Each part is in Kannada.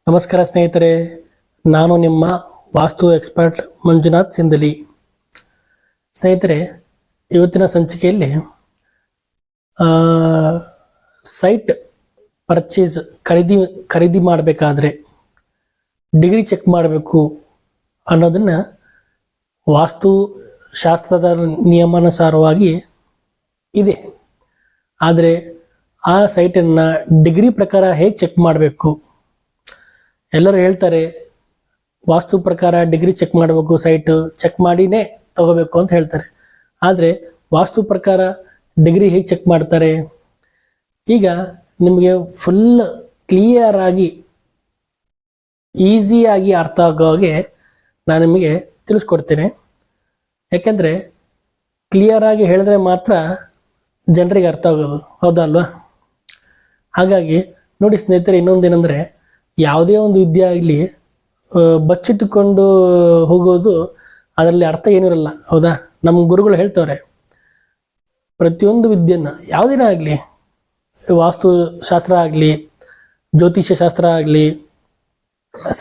ನಮಸ್ಕಾರ ಸ್ನೇಹಿತರೆ, ನಾನು ನಿಮ್ಮ ವಾಸ್ತು ಎಕ್ಸ್ಪರ್ಟ್ ಮಂಜುನಾಥ್ ಸಿಂದಲಿ. ಸ್ನೇಹಿತರೆ, ಇವತ್ತಿನ ಸಂಚಿಕೆಯಲ್ಲಿ ಸೈಟ್ ಪರ್ಚೇಸ್ ಖರೀದಿ ಮಾಡಬೇಕಾದ್ರೆ ಡಿಗ್ರಿ ಚೆಕ್ ಮಾಡಬೇಕು ಅನ್ನೋದನ್ನು ವಾಸ್ತು ಶಾಸ್ತ್ರದ ನಿಯಮಾನುಸಾರವಾಗಿ ಇದೆ. ಆದರೆ ಆ ಸೈಟನ್ನು ಡಿಗ್ರಿ ಪ್ರಕಾರ ಹೇಗೆ ಚೆಕ್ ಮಾಡಬೇಕು? ಎಲ್ಲರೂ ಹೇಳ್ತಾರೆ ವಾಸ್ತು ಪ್ರಕಾರ ಡಿಗ್ರಿ ಚೆಕ್ ಮಾಡಬೇಕು, ಸೈಟು ಚೆಕ್ ಮಾಡಿನೇ ತಗೋಬೇಕು ಅಂತ ಹೇಳ್ತಾರೆ. ಆದರೆ ವಾಸ್ತು ಪ್ರಕಾರ ಡಿಗ್ರಿ ಹೇಗೆ ಚೆಕ್ ಮಾಡ್ತಾರೆ? ಈಗ ನಿಮಗೆ ಫುಲ್ ಕ್ಲಿಯರ್ ಆಗಿ ಈಸಿಯಾಗಿ ಅರ್ಥ ಆಗೋ ಹಾಗೆ ನಾನು ನಿಮಗೆ ತಿಳಿಸ್ಕೊಡ್ತೇನೆ. ಯಾಕೆಂದರೆ ಕ್ಲಿಯರ್ ಆಗಿ ಹೇಳಿದ್ರೆ ಮಾತ್ರ ಜನರಿಗೆ ಅರ್ಥ ಆಗೋದು, ಹೌದಲ್ವಾ? ಹಾಗಾಗಿ ನೋಡಿ ಸ್ನೇಹಿತರೆ, ಇನ್ನೊಂದೇನೆಂದರೆ ಯಾವುದೇ ಒಂದು ವಿದ್ಯೆ ಆಗಲಿ ಬಚ್ಚಿಟ್ಟುಕೊಂಡು ಹೋಗೋದು ಅದರಲ್ಲಿ ಅರ್ಥ ಏನಿರಲ್ಲ, ಹೌದಾ? ನಮ್ಮ ಗುರುಗಳು ಹೇಳ್ತವ್ರೆ, ಪ್ರತಿಯೊಂದು ವಿದ್ಯೆಯನ್ನು ಯಾವುದೇನೇ ಆಗಲಿ, ವಾಸ್ತುಶಾಸ್ತ್ರ ಆಗಲಿ, ಜ್ಯೋತಿಷ್ಯ ಶಾಸ್ತ್ರ ಆಗಲಿ,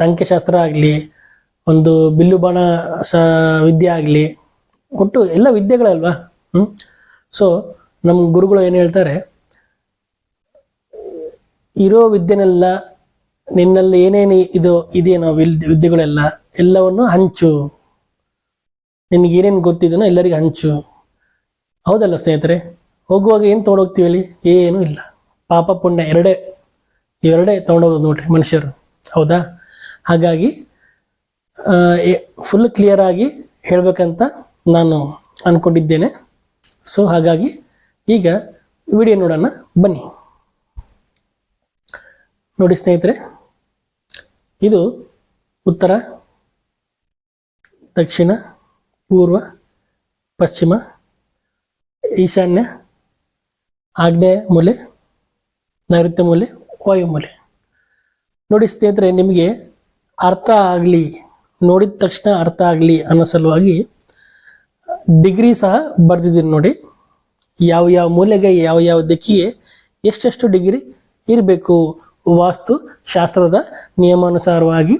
ಸಂಖ್ಯಾಶಾಸ್ತ್ರ ಆಗಲಿ, ಒಂದು ಬಿಲ್ಲು ಬಾಣ ವಿದ್ಯೆ ಆಗಲಿ, ಒಟ್ಟು ಎಲ್ಲ ವಿದ್ಯೆಗಳಲ್ವಾ. ಸೊ ನಮ್ಮ ಗುರುಗಳು ಏನು ಹೇಳ್ತಾರೆ, ಇರೋ ವಿದ್ಯೆನೆಲ್ಲ ನಿನ್ನಲ್ಲಿ ಏನೇನು ಇದೇನೋ ವಿದ್ಯೆಗಳೆಲ್ಲ ಎಲ್ಲವನ್ನು ಹಂಚು, ನಿನಗೇನೇನು ಗೊತ್ತಿದನೋ ಎಲ್ಲರಿಗೂ ಹಂಚು. ಹೌದಲ್ಲ ಸ್ನೇಹಿತರೆ? ಹೋಗುವಾಗ ಏನು ತೊಗೊಂಡೋಗ್ತೀವಿ ಹೇಳಿ? ಏನೂ ಇಲ್ಲ, ಪಾಪ ಪುಣ್ಯ ಇವೆರಡೇ ತೊಗೊಂಡೋಗೋದು ನೋಡ್ರಿ ಮನುಷ್ಯರು, ಹೌದಾ? ಹಾಗಾಗಿ ಫುಲ್ ಕ್ಲಿಯರ್ ಆಗಿ ಹೇಳಬೇಕಂತ ನಾನು ಅಂದ್ಕೊಂಡಿದ್ದೇನೆ. ಸೊ ಹಾಗಾಗಿ ಈಗ ವಿಡಿಯೋ ನೋಡೋಣ ಬನ್ನಿ. ನೋಡಿ ಸ್ನೇಹಿತರೆ, ಇದು ಉತ್ತರ, ದಕ್ಷಿಣ, ಪೂರ್ವ, ಪಶ್ಚಿಮ, ಈಶಾನ್ಯ, ಆಗ್ನೇಯ ಮೂಲೆ, ನೈಋತ್ಯ ಮೂಲೆ, ವಾಯು ಮೂಲೆ. ನೋಡಿ ಸ್ನೇಹಿತರೆ, ನಿಮಗೆ ಅರ್ಥ ಆಗಲಿ, ನೋಡಿದ ತಕ್ಷಣ ಅರ್ಥ ಆಗಲಿ ಅನ್ನೋ ಸಲುವಾಗಿ ಡಿಗ್ರಿ ಸಹ ಬರೆದಿದ್ದೀನಿ ನೋಡಿ. ಯಾವ ಮೂಲೆಗೆ ಯಾವ ದಿಕ್ಕಿಗೆ ಎಷ್ಟೆಷ್ಟು ಡಿಗ್ರಿ ಇರಬೇಕು, ವಾಸ್ತು ಶಾಸ್ತ್ರದ ನಿಯಮಾನುಸಾರವಾಗಿ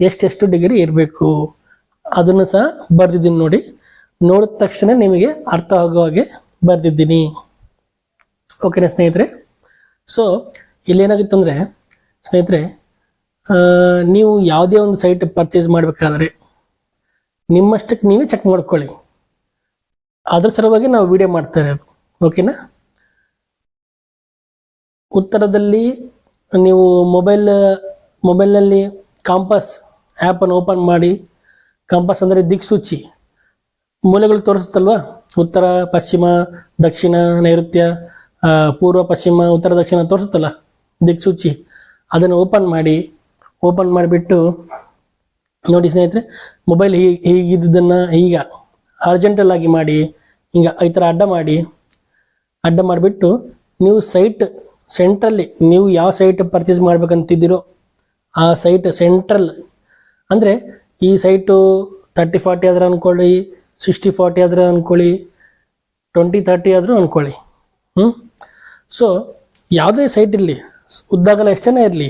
ಎಷ್ಟೆಷ್ಟು ಡಿಗ್ರಿ ಇರಬೇಕು ಅದನ್ನು ಸಹ ಬರೆದಿದ್ದೀನಿ ನೋಡಿ. ನೋಡಿದ ತಕ್ಷಣ ನಿಮಗೆ ಅರ್ಥ ಆಗೋ ಹಾಗೆ ಬರೆದಿದ್ದೀನಿ. ಓಕೆನಾ ಸ್ನೇಹಿತರೆ? ಸೊ ಇಲ್ಲೇನಾಗುತ್ತಂದರೆ ಸ್ನೇಹಿತರೆ, ನೀವು ಯಾವುದೇ ಒಂದು ಸೈಟ್ ಪರ್ಚೇಸ್ ಮಾಡಬೇಕಾದ್ರೆ ನಿಮ್ಮಷ್ಟಕ್ಕೆ ನೀವೇ ಚೆಕ್ ಮಾಡ್ಕೊಳ್ಳಿ. ಅದ್ರ ಸಲುವಾಗಿ ನಾವು ವಿಡಿಯೋ ಮಾಡ್ತಾ ಇರೋದು, ಓಕೆನಾ? ಉತ್ತರದಲ್ಲಿ ನೀವು ಮೊಬೈಲ್ನಲ್ಲಿ ಕಾಂಪಾಸ್ ಆ್ಯಪನ್ನು ಓಪನ್ ಮಾಡಿ, ಕಾಂಪಾಸ್ ಅಂದರೆ ದಿಕ್ಸೂಚಿ, ಮೂಲೆಗಳು ತೋರಿಸುತ್ತಲ್ವ, ಉತ್ತರ, ಪಶ್ಚಿಮ, ದಕ್ಷಿಣ, ನೈಋತ್ಯ, ಪೂರ್ವ, ಪಶ್ಚಿಮ, ಉತ್ತರ, ದಕ್ಷಿಣ ತೋರಿಸುತ್ತಲ್ಲ ದಿಕ್ಸೂಚಿ, ಅದನ್ನು ಓಪನ್ ಮಾಡಿಬಿಟ್ಟು ನೋಡಿ ಸ್ನೇಹಿತರೆ, ಮೊಬೈಲ್ ಹೀಗಿದ್ದನ್ನು ಈಗ ಅರ್ಜೆಂಟಲ್ ಆಗಿ ಮಾಡಿ, ಹಿಂಗೆ ಈ ಥರ ಅಡ್ಡ ಮಾಡಿಬಿಟ್ಟು ನೀವು ಸೆಂಟ್ರಲ್ಲಿ ನೀವು ಯಾವ ಸೈಟ್ ಪರ್ಚೇಸ್ ಮಾಡ್ಬೇಕಂತಿದ್ದೀರೋ ಆ ಸೈಟ್ ಸೆಂಟ್ರಲ್, ಅಂದರೆ ಈ ಸೈಟು 30-40 ಆದರೂ ಅಂದ್ಕೊಳ್ಳಿ, 60-40 ಆದರೂ ಅಂದ್ಕೊಳ್ಳಿ, 20-30 ಆದರೂ ಅಂದ್ಕೊಳ್ಳಿ. ಸೊ ಯಾವುದೇ ಸೈಟ್ ಇರಲಿ, ಉದ್ದಾಗಲ ಎಷ್ಟು ಜನ ಇರಲಿ,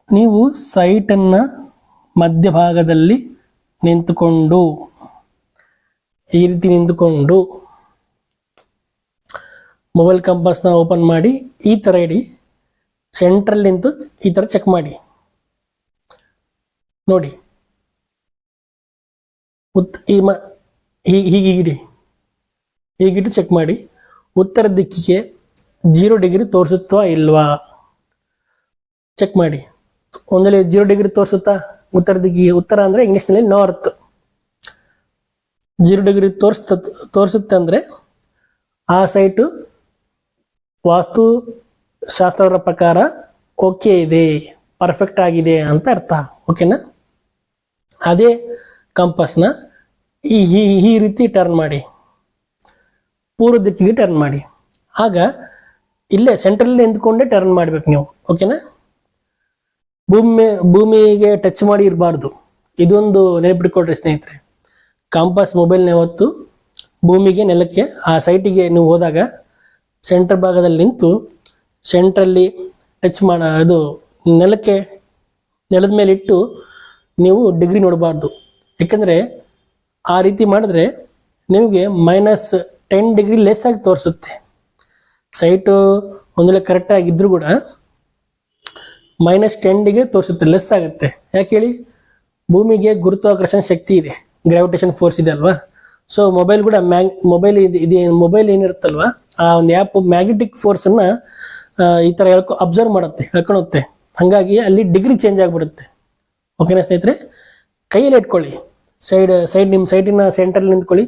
ನೀವು ಸೈಟನ್ನು ಮಧ್ಯಭಾಗದಲ್ಲಿ ನಿಂತುಕೊಂಡು ಈ ರೀತಿ ನಿಂತುಕೊಂಡು ಮೊಬೈಲ್ ಕಂಪಾಸ್ನ ಓಪನ್ ಮಾಡಿ ಈ ಥರ ಇಡಿ, ಸೆಂಟ್ರಲ್ಲಿ ನಿಂತು ಈ ಥರ ಚೆಕ್ ಮಾಡಿ ನೋಡಿ. ಹೀಗಿಟ್ಟು ಚೆಕ್ ಮಾಡಿ. ಉತ್ತರ ದಿಕ್ಕಿಗೆ 0 ಡಿಗ್ರಿ ತೋರಿಸುತ್ತಾ ಇಲ್ವಾ ಚೆಕ್ ಮಾಡಿ. ಒಂದಲ್ಲಿ 0 ಡಿಗ್ರಿ ತೋರಿಸುತ್ತಾ ಉತ್ತರ ದಿಕ್ಕಿಗೆ? ಉತ್ತರ ಅಂದರೆ ಇಂಗ್ಲೀಷ್ನಲ್ಲಿ ನಾರ್ತ್. 0 ಡಿಗ್ರಿ ತೋರಿಸುತ್ತೆ ಅಂದರೆ ಆ ಸೈಟು ವಾಸ್ತು ಶಾಸ್ತ್ರದ ಪ್ರಕಾರ ಓಕೆ ಇದೆ, ಪರ್ಫೆಕ್ಟ್ ಆಗಿದೆ ಅಂತ ಅರ್ಥ, ಓಕೆನಾ? ಅದೇ ಕಂಪಾಸ್ನ ಈ ರೀತಿ ಟರ್ನ್ ಮಾಡಿ, ಪೂರ್ವ ದಿಕ್ಕಿಗೆ ಟರ್ನ್ ಮಾಡಿ. ಆಗ ಇಲ್ಲೇ ಸೆಂಟ್ರಲ್ಲಿ ನಿಂತ್ಕೊಂಡೇ ಟರ್ನ್ ಮಾಡ್ಬೇಕು ನೀವು, ಓಕೆನಾ? ಭೂಮಿಗೆ ಟಚ್ ಮಾಡಿ ಇರಬಾರ್ದು, ಇದೊಂದು ನೆನಪಿಟ್ಕೊಳ್ರಿ ಸ್ನೇಹಿತರೆ. ಕಾಂಪಾಸ್ ಮೊಬೈಲ್ನ ಯಾವತ್ತು ಭೂಮಿಗೆ, ನೆಲಕ್ಕೆ, ಆ ಸೈಟಿಗೆ ನೀವು ಹೋದಾಗ ಸೆಂಟರ್ ಭಾಗದಲ್ಲಿ ನಿಂತು ಸೆಂಟ್ರಲ್ಲಿ ಟಚ್ ಅದು ನೆಲದ ಮೇಲೆ ಇಟ್ಟು ನೀವು ಡಿಗ್ರಿ ನೋಡಬಾರ್ದು. ಯಾಕಂದರೆ ಆ ರೀತಿ ಮಾಡಿದ್ರೆ ನಿಮಗೆ -10 ಡಿಗ್ರಿ ಲೆಸ್ ಆಗಿ ತೋರಿಸುತ್ತೆ. ಸೈಟು ಒಂದು ವೇಳೆ ಕರೆಕ್ಟಾಗಿದ್ದರೂ ಕೂಡ -10 ಡಿಗ್ರಿ ತೋರಿಸುತ್ತೆ, ಲೆಸ್ ಆಗುತ್ತೆ. ಯಾಕೆ ಹೇಳಿ, ಭೂಮಿಗೆ ಗುರುತ್ವಾಕರ್ಷಣ ಶಕ್ತಿ ಇದೆ, ಗ್ರಾವಿಟೇಷನ್ ಫೋರ್ಸ್ ಇದೆ ಅಲ್ವಾ. ಸೊ ಮೊಬೈಲ್ ಕೂಡ ಮೊಬೈಲ್ ಏನಿರುತ್ತಲ್ವ, ಆ ಒಂದು ಆ್ಯಪ್ ಮ್ಯಾಗ್ನೆಟಿಕ್ ಫೋರ್ಸನ್ನು ಈ ಥರ ಅಬ್ಸರ್ವ್ ಮಾಡುತ್ತೆ, ಹೇಳ್ಕೊಳುತ್ತೆ. ಹಾಗಾಗಿ ಅಲ್ಲಿ ಡಿಗ್ರಿ ಚೇಂಜ್ ಆಗಿಬಿಡುತ್ತೆ. ಓಕೆನಾ ಸ್ನೇಹಿತರೆ, ಕೈಯಲ್ಲಿ ಇಟ್ಕೊಳ್ಳಿ, ನಿಮ್ಮ ಸೈಟಿನ ಸೆಂಟ್ರಲ್ಲಿ ನಿಂತ್ಕೊಳ್ಳಿ,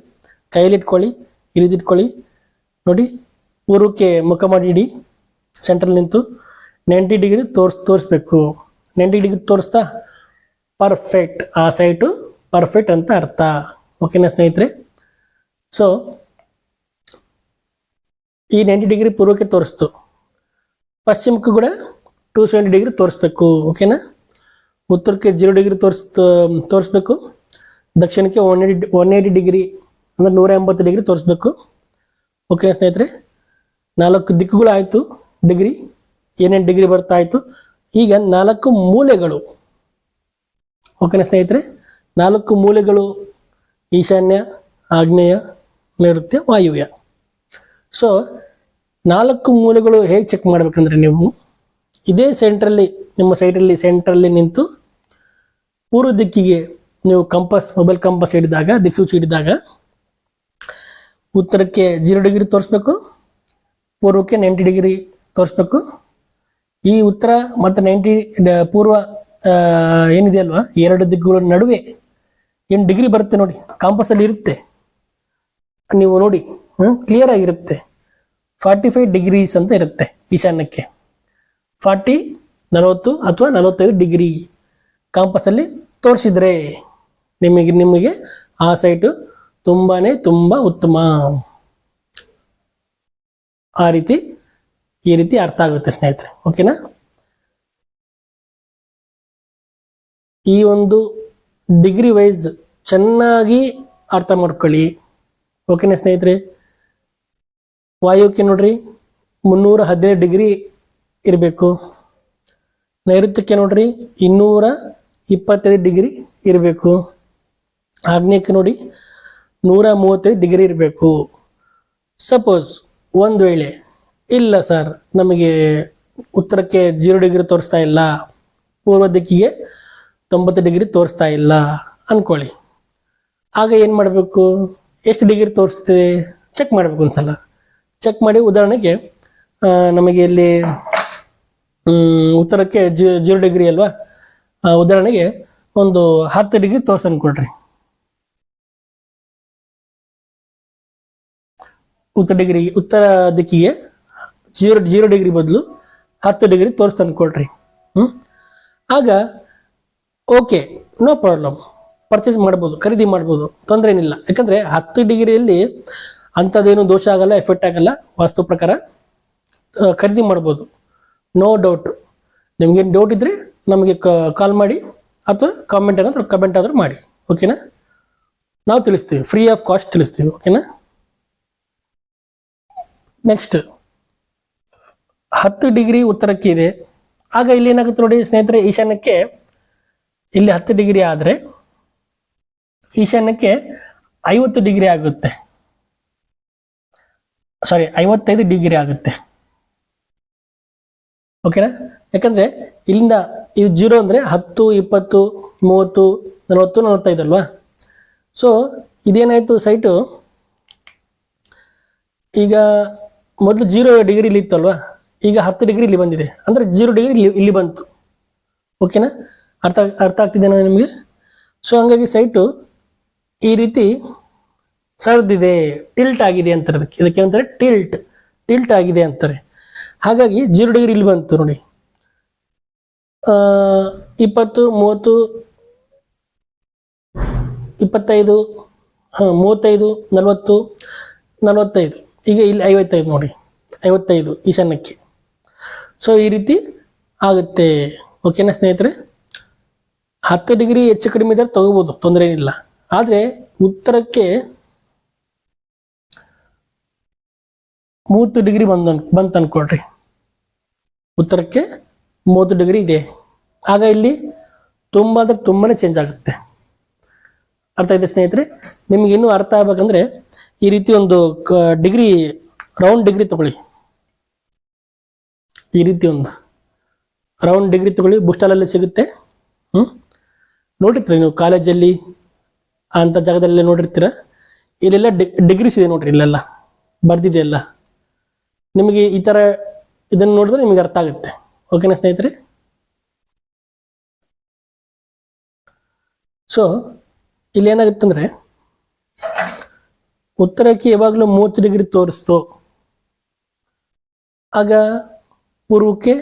ಕೈಯಲ್ಲಿ ಇಟ್ಕೊಳ್ಳಿ, ಈ ರೀತಿ ಇಟ್ಕೊಳ್ಳಿ. ನೋಡಿ, ಪೂರ್ವಕ್ಕೆ ಮುಖ ಮಾಡಿ ಇಡಿ, ಸೆಂಟ್ರಲ್ಲಿ ನಿಂತು 90 ಡಿಗ್ರಿ ತೋರಿಸ್ಬೇಕು. 90 ಡಿಗ್ರಿ ತೋರಿಸ್ತಾ ಪರ್ಫೆಕ್ಟ್, ಆ ಸೈಟು ಪರ್ಫೆಕ್ಟ್ ಅಂತ ಅರ್ಥ. ಓಕೆನಾ ಸ್ನೇಹಿತರೆ, ಸೊ ಈ 90 ಡಿಗ್ರಿ ಪೂರ್ವಕ್ಕೆ ತೋರಿಸ್ತು, ಪಶ್ಚಿಮಕ್ಕೂ ಕೂಡ 270 ಡಿಗ್ರಿ ತೋರಿಸ್ಬೇಕು. ಓಕೆನಾ, ಉತ್ತರಕ್ಕೆ 0 ಡಿಗ್ರಿ ತೋರಿಸ್ಬೇಕು, ದಕ್ಷಿಣಕ್ಕೆ 180 ಡಿಗ್ರಿ ಅಂದರೆ 180 ಡಿಗ್ರಿ ತೋರಿಸ್ಬೇಕು. ಓಕೆನಾ ಸ್ನೇಹಿತರೆ, 4 ದಿಕ್ಕುಗಳು ಆಯಿತು, ಡಿಗ್ರಿ ಏನೇನು ಡಿಗ್ರಿ ಬರ್ತಾ ಆಯಿತು. ಈಗ 4 ಮೂಲೆಗಳು. ಓಕೆನಾ ಸ್ನೇಹಿತರೆ, 4 ಮೂಲೆಗಳು: ಈಶಾನ್ಯ, ಆಗ್ನೇಯ, ನೈಋತ್ಯ, ವಾಯುವ್ಯ. ಸೊ 4 ಮೂಲೆಗಳು ಹೇಗೆ ಚೆಕ್ ಮಾಡ್ಬೇಕಂದ್ರೆ, ನೀವು ಇದೇ ಸೆಂಟ್ರಲ್ಲಿ, ನಿಮ್ಮ ಸೈಟಲ್ಲಿ ಸೆಂಟ್ರಲ್ಲಿ ನಿಂತು ಪೂರ್ವ ದಿಕ್ಕಿಗೆ ನೀವು ಮೊಬೈಲ್ ಕಂಪಸ್ ಹಿಡಿದಾಗ, ದಿಕ್ಸೂಚಿ ಹಿಡಿದಾಗ ಉತ್ತರಕ್ಕೆ 0 ಡಿಗ್ರಿ ತೋರಿಸ್ಬೇಕು, ಪೂರ್ವಕ್ಕೆ 90 ಡಿಗ್ರಿ ತೋರಿಸ್ಬೇಕು. ಈ ಉತ್ತರ ಮತ್ತು 90 ಪೂರ್ವ ಏನಿದೆ ಅಲ್ವಾ, 2 ದಿಕ್ಕುಗಳ ನಡುವೆ ಏನು ಡಿಗ್ರಿ ಬರುತ್ತೆ ನೋಡಿ, ಕಾಂಪಸಲ್ಲಿ ಇರುತ್ತೆ, ನೀವು ನೋಡಿ ಕ್ಲಿಯರ್ ಆಗಿರುತ್ತೆ. 45 ಡಿಗ್ರೀಸ್ ಅಂತ ಇರುತ್ತೆ ಈಶಾನ್ಯಕ್ಕೆ. 40 ಅಥವಾ 45 ಡಿಗ್ರಿ ಕಾಂಪಸಲ್ಲಿ ತೋರಿಸಿದ್ರೆ ನಿಮಗೆ ಆ ಸೈಟು ತುಂಬ ಉತ್ತಮ. ಈ ರೀತಿ ಅರ್ಥ ಆಗುತ್ತೆ ಸ್ನೇಹಿತರೆ. ಓಕೆನಾ, ಈ ಒಂದು ಡಿಗ್ರಿ ವೈಸ್ ಚೆನ್ನಾಗಿ ಅರ್ಥ ಮಾಡ್ಕೊಳ್ಳಿ. ಓಕೆನಾ ಸ್ನೇಹಿತರೆ, ವಾಯುವ್ಯಕ್ಕೆ ನೋಡ್ರಿ 315 ಡಿಗ್ರಿ ಇರಬೇಕು, ನೈಋತ್ಯಕ್ಕೆ ನೋಡ್ರಿ 225 ಡಿಗ್ರಿ ಇರಬೇಕು, ಆಗ್ನೇಯಕ್ಕೆ ನೋಡಿ 135 ಡಿಗ್ರಿ ಇರಬೇಕು. ಸಪೋಸ್ ಒಂದು ವೇಳೆ ಇಲ್ಲ ಸರ್, ನಮಗೆ ಉತ್ತರಕ್ಕೆ 0 ಡಿಗ್ರಿ ತೋರಿಸ್ತಾ ಇಲ್ಲ, ಪೂರ್ವ ದಿಕ್ಕಿಗೆ 90 ಡಿಗ್ರಿ ತೋರಿಸ್ತಾ ಇಲ್ಲ ಅಂದ್ಕೊಳ್ಳಿ. ಆಗ ಏನು ಮಾಡಬೇಕು, ಎಷ್ಟು ಡಿಗ್ರಿ ತೋರಿಸ್ತೇವೆ ಚೆಕ್ ಮಾಡಬೇಕು. ಒಂದ್ಸಲ ಚೆಕ್ ಮಾಡಿ, ಉದಾಹರಣೆಗೆ ನಮಗೆ ಇಲ್ಲಿ ಉತ್ತರಕ್ಕೆ 0 ಡಿಗ್ರಿ ಅಲ್ವಾ, ಉದಾಹರಣೆಗೆ ಒಂದು 10 ಡಿಗ್ರಿ ತೋರಿಸ್ ಅಂದ್ಕೊಳ್ರಿ. ಉತ್ತರ ದಿಕ್ಕಿಗೆ 0 ಡಿಗ್ರಿ ಬದಲು 10 ಡಿಗ್ರಿ ತೋರಿಸ್ತಾ ಅಂದ್ಕೊಳ್ರಿ. ಆಗ ಓಕೆ, ನೋ ಪ್ರಾಬ್ಲಮ್, ಪರ್ಚೇಸ್ ಮಾಡ್ಬೋದು, ಖರೀದಿ ಮಾಡ್ಬೋದು, ತೊಂದರೆ ಏನಿಲ್ಲ. ಯಾಕಂದರೆ 10 ಡಿಗ್ರಿಯಲ್ಲಿ ಅಂಥದ್ದೇನು ದೋಷ ಆಗಲ್ಲ, ಎಫೆಕ್ಟ್ ಆಗಲ್ಲ. ವಾಸ್ತು ಪ್ರಕಾರ ಖರೀದಿ ಮಾಡ್ಬೋದು, ನೋ ಡೌಟ್. ನಿಮಗೇನು ಡೌಟ್ ಇದ್ದರೆ ನಮಗೆ ಕಾಲ್ ಮಾಡಿ ಅಥವಾ ಕಮೆಂಟ್ ಆದರೂ ಮಾಡಿ. ಓಕೆನಾ, ನಾವು ತಿಳಿಸ್ತೀವಿ, ಫ್ರೀ ಆಫ್ ಕಾಸ್ಟ್ ತಿಳಿಸ್ತೀವಿ. ಓಕೆನಾ, ನೆಕ್ಸ್ಟ್ 10 ಡಿಗ್ರಿ ಉತ್ತರಕ್ಕೆ ಇದೆ. ಆಗ ಇಲ್ಲಿ ಏನಾಗುತ್ತೆ ನೋಡಿ ಸ್ನೇಹಿತರೆ, ಈಶಾನ್ಯಕ್ಕೆ ಇಲ್ಲಿ 10 ಡಿಗ್ರಿ ಆದರೆ ಈಶಾನ್ಯಕ್ಕೆ 50 ಡಿಗ್ರಿ ಆಗುತ್ತೆ, 55 ಡಿಗ್ರಿ ಆಗುತ್ತೆ. ಓಕೆನಾ, ಯಾಕಂದರೆ ಇಲ್ಲಿಂದ ಇದು 0 ಅಂದರೆ 10, 20, 30, 40, 45 ಅಲ್ವಾ. ಸೊ ಇದೇನಾಯಿತು, ಸೈಟು ಈಗ ಮೊದಲು 0 ಡಿಗ್ರಿ ಇಲ್ಲಿ ಇತ್ತಲ್ವಾ, ಈಗ 10 ಡಿಗ್ರಿ ಇಲ್ಲಿ ಬಂದಿದೆ, ಅಂದರೆ 0 ಡಿಗ್ರಿ ಇಲ್ಲಿ ಬಂತು. ಓಕೆನಾ, ಅರ್ಥ ಆಗ್ತಿದೆನಾ ನಿಮಗೆ? ಸೊ ಹಂಗಾಗಿ ಸೈಟು ಈ ರೀತಿ ಸರಿದಿದೆ, ಟಿಲ್ಟ್ ಆಗಿದೆ ಅಂತಾರೆ. ಇದಕ್ಕೆ ಅಂತಾರೆ ಟಿಲ್ಟ್ ಆಗಿದೆ ಅಂತಾರೆ. ಹಾಗಾಗಿ 0 ಡಿಗ್ರಿ ಇಲ್ಲಿ ಬಂತು ನೋಡಿ, 20, 30, 25, 35, 40, 45, ಈಗ ಇಲ್ಲಿ 55 ನೋಡಿ, 55 ಈಶಾನ್ಯಕ್ಕೆ. ಸೊ ಈ ರೀತಿ ಆಗುತ್ತೆ. ಓಕೆನಾ ಸ್ನೇಹಿತರೆ, 10 ಡಿಗ್ರಿ ಹೆಚ್ಚು ಕಡಿಮೆ ಇದ್ದರೆ ತಗೋಬೋದು, ತೊಂದರೆ ಏನಿಲ್ಲ. ಆದರೆ ಉತ್ತರಕ್ಕೆ 30 ಡಿಗ್ರಿ ಬಂತು ಅನ್ಕೊಳ್ರಿ, ಉತ್ತರಕ್ಕೆ 30 ಡಿಗ್ರಿ ಇದೆ. ಆಗ ಇಲ್ಲಿ ತುಂಬ ಅಂದರೆ ತುಂಬಾ ಚೇಂಜ್ ಆಗುತ್ತೆ. ಅರ್ಥ ಇದೆ ಸ್ನೇಹಿತರೆ? ನಿಮ್ಗೆ ಇನ್ನೂ ಅರ್ಥ ಆಗ್ಬೇಕಂದ್ರೆ ಈ ರೀತಿ ಒಂದು ಡಿಗ್ರಿ, ರೌಂಡ್ ಡಿಗ್ರಿ ತಗೊಳ್ಳಿ. ಈ ರೀತಿ ಒಂದು ರೌಂಡ್ ಡಿಗ್ರಿ ತಗೊಳ್ಳಿ, ಬುಕ್ ಸ್ಟಾಲಲ್ಲಿ ಸಿಗುತ್ತೆ. ನೋಡಿರ್ತೀರಿ ನೀವು ಕಾಲೇಜಲ್ಲಿ ಅಂಥ ಜಾಗದಲ್ಲಿ ನೋಡಿರ್ತೀರ. ಇಲ್ಲೆಲ್ಲ ಡಿಗ್ರೀಸ್ ಇದೆ ನೋಡ್ರಿ, ಇಲ್ಲೆಲ್ಲ ಬರ್ದಿದೆ ಎಲ್ಲ. ನಿಮಗೆ ಈ ಥರ ಇದನ್ನು ನೋಡಿದ್ರೆ ನಿಮಗೆ ಅರ್ಥ ಆಗುತ್ತೆ. ಓಕೆನಾ ಸ್ನೇಹಿತರೆ? ಸೊ ಇಲ್ಲಿ ಏನಾಗುತ್ತಂದ್ರೆ, ಉತ್ತರಕ್ಕೆ ಯಾವಾಗಲೂ 30 ಡಿಗ್ರಿ ತೋರಿಸ್ತು, ಆಗ ಪೂರ್ವಕ್ಕೆ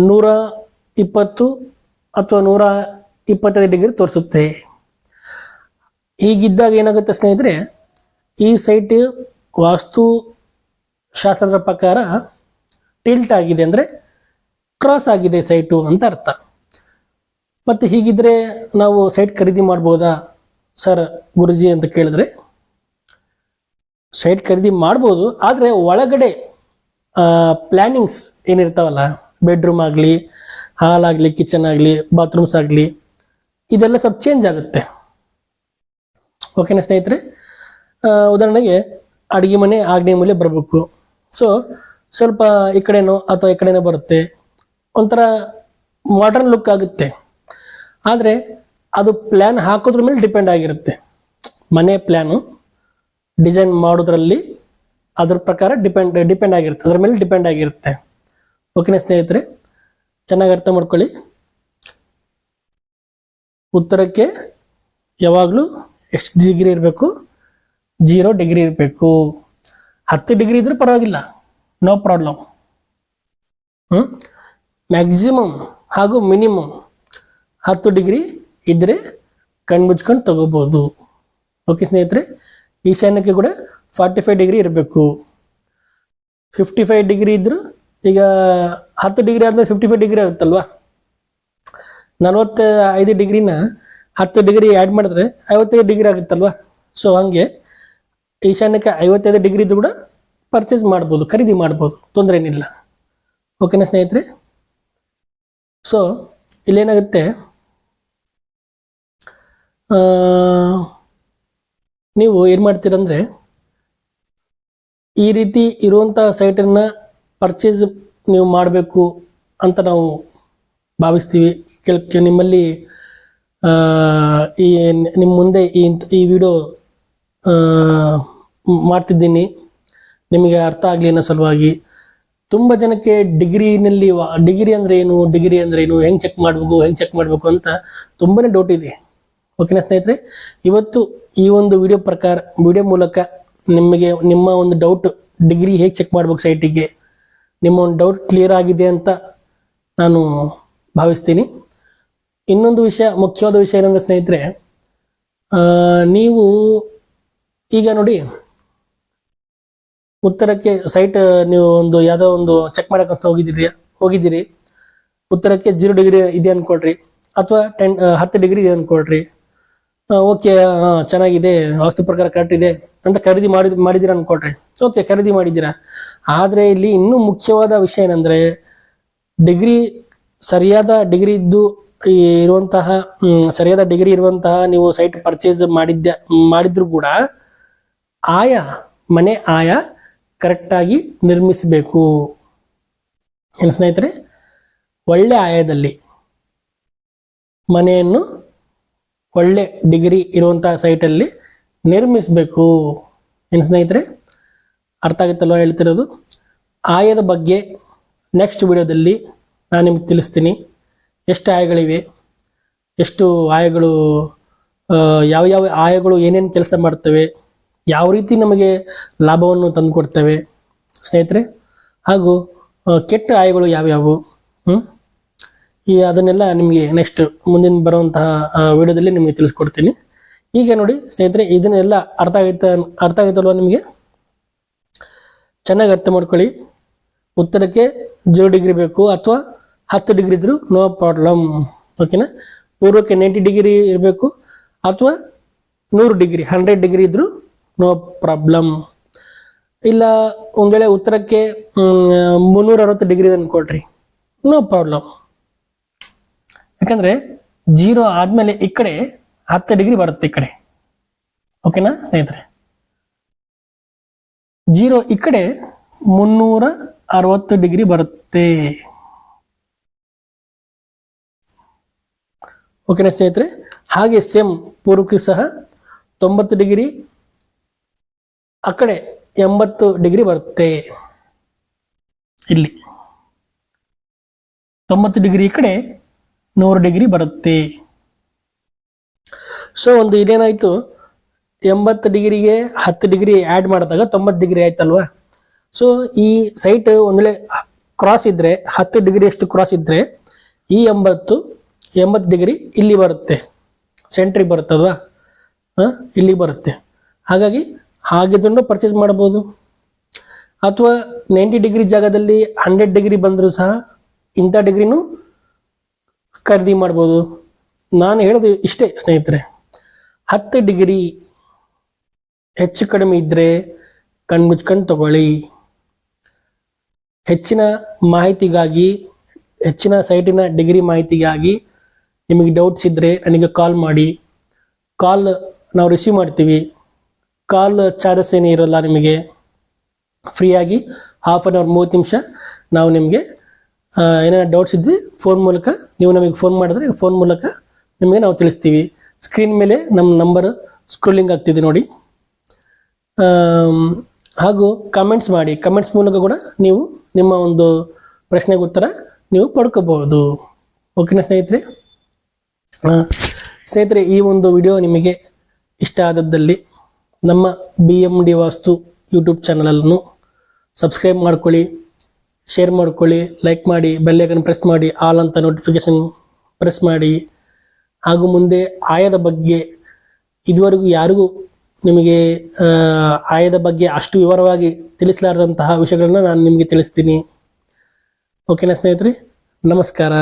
120 ಅಥವಾ 125 ಡಿಗ್ರಿ ತೋರಿಸುತ್ತೆ. ಹೀಗಿದ್ದಾಗ ಏನಾಗುತ್ತೆ ಸ್ನೇಹಿತರೆ, ಈ ಸೈಟ್ ವಾಸ್ತು ಶಾಸ್ತ್ರದ ಪ್ರಕಾರ ಟಿಲ್ಟ್ ಆಗಿದೆ, ಅಂದರೆ ಕ್ರಾಸ್ ಆಗಿದೆ ಸೈಟು ಅಂತ ಅರ್ಥ. ಮತ್ತು ಹೀಗಿದ್ರೆ ನಾವು ಸೈಟ್ ಖರೀದಿ ಮಾಡ್ಬೋದಾ ಸರ್ ಗುರುಜಿ ಅಂತ ಕೇಳಿದ್ರೆ, ಸೈಟ್ ಖರೀದಿ ಮಾಡ್ಬೋದು. ಆದರೆ ಒಳಗಡೆ ಪ್ಲ್ಯಾನಿಂಗ್ಸ್ ಏನಿರ್ತಾವಲ್ಲ, ಬೆಡ್ರೂಮ್ ಆಗಲಿ, ಹಾಲ್ ಆಗಲಿ, ಕಿಚನ್ ಆಗಲಿ, ಬಾತ್ರೂಮ್ಸ್ ಆಗಲಿ, ಇದೆಲ್ಲ ಸ್ವಲ್ಪ ಚೇಂಜ್ ಆಗುತ್ತೆ. ಓಕೆನಾ ಸ್ನೇಹಿತರೆ? ಉದಾಹರಣೆಗೆ ಅಡುಗೆ ಮನೆ ಆಗ್ನೇಯ ಮೂಲೆ ಬರಬೇಕು. ಸೊ ಸ್ವಲ್ಪ ಈ ಕಡೆನೋ ಅಥವಾ ಈ ಕಡೆನೋ ಬರುತ್ತೆ, ಒಂಥರ ಮಾಡರ್ನ್ ಲುಕ್ ಆಗುತ್ತೆ. ಆದರೆ ಅದು ಪ್ಲ್ಯಾನ್ ಹಾಕೋದ್ರ ಮೇಲೆ ಡಿಪೆಂಡ್ ಆಗಿರುತ್ತೆ. ಮನೆ ಪ್ಲ್ಯಾನು ಡಿಸೈನ್ ಮಾಡೋದ್ರಲ್ಲಿ ಅದ್ರ ಪ್ರಕಾರ ಡಿಪೆಂಡ್ ಆಗಿರುತ್ತೆ, ಅದ್ರ ಮೇಲೆ ಡಿಪೆಂಡ್ ಆಗಿರುತ್ತೆ. ಓಕೆನಾ ಸ್ನೇಹಿತರೆ? ಚೆನ್ನಾಗಿ ಅರ್ಥ ಮಾಡ್ಕೊಳ್ಳಿ. ಉತ್ತರಕ್ಕೆ ಯಾವಾಗಲೂ ಎಷ್ಟು ಡಿಗ್ರಿ ಇರಬೇಕು? 0 ಡಿಗ್ರಿ ಇರಬೇಕು. 10 ಡಿಗ್ರಿ ಇದ್ರೂ ಪರವಾಗಿಲ್ಲ, ನೋ ಪ್ರಾಬ್ಲಮ್. ಮ್ಯಾಕ್ಸಿಮಮ್ ಹಾಗೂ ಮಿನಿಮಮ್ 10 ಡಿಗ್ರಿ ಇದ್ದರೆ ಕಣ್ಮುಚ್ಕೊಂಡು ತಗೋಬೋದು. ಓಕೆ ಸ್ನೇಹಿತರೆ? ಈಶಾನ್ಯಕ್ಕೆ ಕೂಡ 45 ಡಿಗ್ರಿ ಇರಬೇಕು. 55 ಡಿಗ್ರಿ ಇದ್ದರೂ, ಈಗ 10 ಡಿಗ್ರಿ ಆದಮೇಲೆ 55 ಡಿಗ್ರಿ ಆಗುತ್ತಲ್ವಾ? 45 ಡಿಗ್ರಿನ 10 ಡಿಗ್ರಿ ಆ್ಯಡ್ ಮಾಡಿದ್ರೆ 55 ಡಿಗ್ರಿ ಆಗುತ್ತಲ್ವಾ? ಸೊ ಹಾಗೆ ಈಶಾನ್ಯಕ್ಕೆ 55 ಡಿಗ್ರಿ ಇದ್ದು ಕೂಡ ಪರ್ಚೇಸ್ ಮಾಡ್ಬೋದು, ಖರೀದಿ ಮಾಡ್ಬೋದು, ತೊಂದರೆ ಏನಿಲ್ಲ. ಓಕೆನಾ ಸ್ನೇಹಿತರೆ? ಸೊ ಇಲ್ಲೇನಾಗುತ್ತೆ, ನೀವು ಏನು ಮಾಡ್ತೀರಂದರೆ, ಈ ರೀತಿ ಇರುವಂಥ ಸೈಟನ್ನು ಪರ್ಚೇಸ್ ನೀವು ಮಾಡಬೇಕು ಅಂತ ನಾವು ಭಾವಿಸ್ತೀವಿ. ನಿಮ್ಮಲ್ಲಿ ನಿಮ್ಮ ಮುಂದೆ ಈ ವಿಡಿಯೋ ಮಾಡ್ತಿದ್ದೀನಿ, ನಿಮಗೆ ಅರ್ಥ ಆಗಲಿ ಅನ್ನೋ ಸಲುವಾಗಿ. ತುಂಬ ಜನಕ್ಕೆ ಡಿಗ್ರಿ ಅಂದರೆ ಏನು, ಹೆಂಗೆ ಚೆಕ್ ಮಾಡಬೇಕು ಅಂತ ತುಂಬಾ ಡೌಟ್ ಇದೆ. ಓಕೆನಾ ಸ್ನೇಹಿತರೆ? ಇವತ್ತು ಈ ಒಂದು ವಿಡಿಯೋ ಮೂಲಕ ನಿಮಗೆ ನಿಮ್ಮ ಒಂದು ಡೌಟ್, ಡಿಗ್ರಿ ಹೇಗೆ ಚೆಕ್ ಮಾಡ್ಬೇಕು ಸೈಟಿಗೆ, ನಿಮ್ಮ ಒಂದು ಡೌಟ್ ಕ್ಲಿಯರ್ ಆಗಿದೆ ಅಂತ ನಾನು ಭಾವಿಸ್ತೀನಿ. ಇನ್ನೊಂದು ಮುಖ್ಯವಾದ ವಿಷಯ ಏನಂದರೆ ಸ್ನೇಹಿತರೆ, ನೀವು ಈಗ ನೋಡಿ, ಉತ್ತರಕ್ಕೆ ಸೈಟ್ ನೀವು ಯಾವುದೋ ಒಂದು ಚೆಕ್ ಮಾಡೋಕ್ಕಂತ ಹೋಗಿದ್ದೀರಿ, ಉತ್ತರಕ್ಕೆ 0 ಡಿಗ್ರಿ ಇದೆ ಅಂದ್ಕೊಳ್ರಿ, ಅಥವಾ 10 ಡಿಗ್ರಿ ಇದೆ ಅಂದ್ಕೊಳ್ರಿ. ಓಕೆ, ಚೆನ್ನಾಗಿದೆ, ವಾಸ್ತು ಪ್ರಕಾರ ಕರೆಕ್ಟ್ ಇದೆ ಅಂತ ಖರೀದಿ ಮಾಡಿದ್ದೀರಾ ಅಂದ್ಕೊಳ್ರಿ. ಓಕೆ, ಖರೀದಿ ಮಾಡಿದ್ದೀರಾ. ಆದರೆ ಇಲ್ಲಿ ಇನ್ನೂ ಮುಖ್ಯವಾದ ವಿಷಯ ಏನಂದರೆ, ಸರಿಯಾದ ಡಿಗ್ರಿ ಇರುವಂತಹ ನೀವು ಸೈಟ್ ಪರ್ಚೇಸ್ ಮಾಡಿದ್ರು ಕೂಡ ಮನೆ ಕರೆಕ್ಟಾಗಿ ನಿರ್ಮಿಸಬೇಕು. ಏನು ಸ್ನೇಹಿತರೆ? ಒಳ್ಳೆ ಆಯದಲ್ಲಿ ಮನೆಯನ್ನು ಒಳ್ಳೆ ಡಿಗ್ರಿ ಇರುವಂತಹ ಸೈಟಲ್ಲಿ ನಿರ್ಮಿಸಬೇಕು. ಏನು ಸ್ನೇಹಿತರೆ? ಅರ್ಥ ಆಗುತ್ತಲ್ವ ಹೇಳ್ತಿರೋದು? ಆಯದ ಬಗ್ಗೆ ನೆಕ್ಸ್ಟ್ ವಿಡಿಯೋದಲ್ಲಿ ನಾನು ನಿಮ್ಗೆ ತಿಳಿಸ್ತೀನಿ. ಎಷ್ಟು ಆಯಗಳಿವೆ, ಎಷ್ಟು ಆಯಗಳು, ಯಾವ ಆಯಗಳು ಏನೇನು ಕೆಲಸ ಮಾಡ್ತವೆ, ಯಾವ ರೀತಿ ನಮಗೆ ಲಾಭವನ್ನು ತಂದುಕೊಡ್ತವೆ ಸ್ನೇಹಿತರೆ, ಹಾಗೂ ಕೆಟ್ಟ ಆಯಗಳು ಯಾವ್ಯಾವು, ಅದನ್ನೆಲ್ಲ ನಿಮಗೆ ನೆಕ್ಸ್ಟ್ ಮುಂದಿನ ಬರುವಂತಹ ವಿಡಿಯೋದಲ್ಲಿ ನಿಮಗೆ ತಿಳಿಸ್ಕೊಡ್ತೀನಿ. ಈಗ ನೋಡಿ ಸ್ನೇಹಿತರೆ, ಇದನ್ನೆಲ್ಲ ಅರ್ಥ ಆಗುತ್ತಲ್ವ ನಿಮಗೆ? ಚೆನ್ನಾಗಿ ಅರ್ಥ ಮಾಡ್ಕೊಳ್ಳಿ. ಉತ್ತರಕ್ಕೆ 0 ಡಿಗ್ರಿ ಬೇಕು ಅಥವಾ 10 ಡಿಗ್ರಿ ಇದ್ರೂ ನೋ ಪ್ರಾಬ್ಲಮ್. ಓಕೆನಾ? ಪೂರ್ವಕ್ಕೆ 90 ಡಿಗ್ರಿ ಇರಬೇಕು ಅಥವಾ 100 ಡಿಗ್ರಿ 100 ಡಿಗ್ರಿ ಇದ್ರೂ ನೋ ಪ್ರಾಬ್ಲಮ್. ಇಲ್ಲ ಒಂದ್ ವೇಳೆ ಉತ್ತರಕ್ಕೆ 360 ಡಿಗ್ರಿ ಅನ್ಕೊಳ್ರಿ, ನೋ ಪ್ರಾಬ್ಲಮ್. ಯಾಕಂದ್ರೆ 0 ಆದ್ಮೇಲೆ ಈ ಕಡೆ 10 ಡಿಗ್ರಿ ಬರುತ್ತೆ ಈ ಕಡೆ. ಓಕೆನಾ ಸ್ನೇಹಿತರೆ? 0 ಈ ಕಡೆ 360 ಡಿಗ್ರಿ ಬರುತ್ತೆ. ಓಕೆನಾ ಸ್ನೇಹಿತರೆ? ಹಾಗೆ ಸೇಮ್ ಪೂರ್ವಕ್ಕೂ ಸಹ 90 ಡಿಗ್ರಿ, ಆ ಕಡೆ 80 ಡಿಗ್ರಿ ಬರುತ್ತೆ. ಇಲ್ಲಿ 90 ಡಿಗ್ರಿ ಈ ಕಡೆ 100 ಡಿಗ್ರಿ ಬರುತ್ತೆ. ಸೊ ಒಂದು ಇದೇನಾಯ್ತು, 80 ಡಿಗ್ರಿಗೆ 10 ಡಿಗ್ರಿ ಆ್ಯಡ್ ಮಾಡಿದಾಗ 90 ಡಿಗ್ರಿ ಆಯ್ತಲ್ವಾ. ಸೊ ಈ ಸೈಟ್ ಒಂದ್ ವೇಳೆ ಕ್ರಾಸ್ ಇದ್ರೆ 10 ಡಿಗ್ರಿ ಅಷ್ಟು ಕ್ರಾಸ್ ಇದ್ರೆ ಈ 80 ಡಿಗ್ರಿ ಇಲ್ಲಿ ಬರುತ್ತೆ, ಸೆಂಟ್ರಿಗೆ ಬರುತ್ತಲ್ವಾ, ಇಲ್ಲಿ ಬರುತ್ತೆ. ಹಾಗಾಗಿ ಹಾಗಿದ್ದನ್ನು ಪರ್ಚೇಸ್ ಮಾಡ್ಬೋದು. ಅಥವಾ 90 ಡಿಗ್ರಿ ಜಾಗದಲ್ಲಿ 100 ಡಿಗ್ರಿ ಬಂದರೂ ಸಹ ಇಂಥ ಡಿಗ್ರಿನೂ ಖರೀದಿ ಮಾಡ್ಬೋದು. ನಾನು ಹೇಳೋದು ಇಷ್ಟೇ ಸ್ನೇಹಿತರೆ, 10 ಡಿಗ್ರಿ ಹೆಚ್ಚು ಕಡಿಮೆ ಇದ್ದರೆ ಕಣ್ಮುಚ್ಕೊಂಡು ತಗೊಳ್ಳಿ. ಹೆಚ್ಚಿನ ಮಾಹಿತಿಗಾಗಿ, ಹೆಚ್ಚಿನ ಸೈಟಿನ ಡಿಗ್ರಿ ಮಾಹಿತಿಗಾಗಿ ನಿಮಗೆ ಡೌಟ್ಸ್ ಇದ್ದರೆ ನನಗೆ ಕಾಲ್ ಮಾಡಿ. ಕಾಲ್ ನಾವು ರಿಸೀವ್ ಮಾಡ್ತೀವಿ. ಕಾಲ್ ಚಾರ್ಜಸ್ ಏನೂ ಇರೋಲ್ಲ ನಿಮಗೆ. ಫ್ರೀಯಾಗಿ 1/2 ಅವರ್ 30 ನಿಮಿಷ ನಾವು ನಿಮಗೆ ಏನಾದ್ರು ಡೌಟ್ಸ್ ಇದ್ದರೆ ಫೋನ್ ಮೂಲಕ ನೀವು ನಮಗೆ ಫೋನ್ ಮಾಡಿದ್ರೆ ಫೋನ್ ಮೂಲಕ ನಿಮಗೆ ನಾವು ತಿಳಿಸ್ತೀವಿ. ಸ್ಕ್ರೀನ್ ಮೇಲೆ ನಮ್ಮ ನಂಬರ್ ಸ್ಕ್ರೋಲಿಂಗ್ ಆಗ್ತಿದೆ ನೋಡಿ. ಹಾಗೂ ಕಮೆಂಟ್ಸ್ ಮಾಡಿ. ಕಮೆಂಟ್ಸ್ ಮೂಲಕ ಕೂಡ ನೀವು ನಿಮ್ಮ ಒಂದು ಪ್ರಶ್ನೆಗೆ ಉತ್ತರ ನೀವು ಪಡ್ಕೋಬಹುದು. ಓಕೆನಾ ಸ್ನೇಹಿತರೆ? ಸ್ನೇಹಿತರೆ, ಈ ಒಂದು ವಿಡಿಯೋ ನಿಮಗೆ ಇಷ್ಟ ಆದದ್ದಲ್ಲಿ ನಮ್ಮ BMD ವಾಸ್ತು ಯೂಟ್ಯೂಬ್ ಚಾನಲನ್ನು ಸಬ್ಸ್ಕ್ರೈಬ್ ಮಾಡ್ಕೊಳ್ಳಿ, ಶೇರ್ ಮಾಡ್ಕೊಳ್ಳಿ, ಲೈಕ್ ಮಾಡಿ, ಬೆಲ್ ಐಕಾನ್ ಪ್ರೆಸ್ ಮಾಡಿ, ಆಲ್ ಅಂತ ನೋಟಿಫಿಕೇಶನ್ ಪ್ರೆಸ್ ಮಾಡಿ. ಹಾಗೂ ಮುಂದೆ ಆಯದ ಬಗ್ಗೆ ಇದುವರೆಗೂ ಯಾರಿಗೂ ನಿಮಗೆ ಆಯದ ಬಗ್ಗೆ ಅಷ್ಟು ವಿವರವಾಗಿ ತಿಳಿಸಲಾರದಂತಹ ವಿಷಯಗಳನ್ನ ನಾನು ನಿಮಗೆ ತಿಳಿಸ್ತೀನಿ. ಓಕೆನಾ ಸ್ನೇಹಿತರೆ? ನಮಸ್ಕಾರ.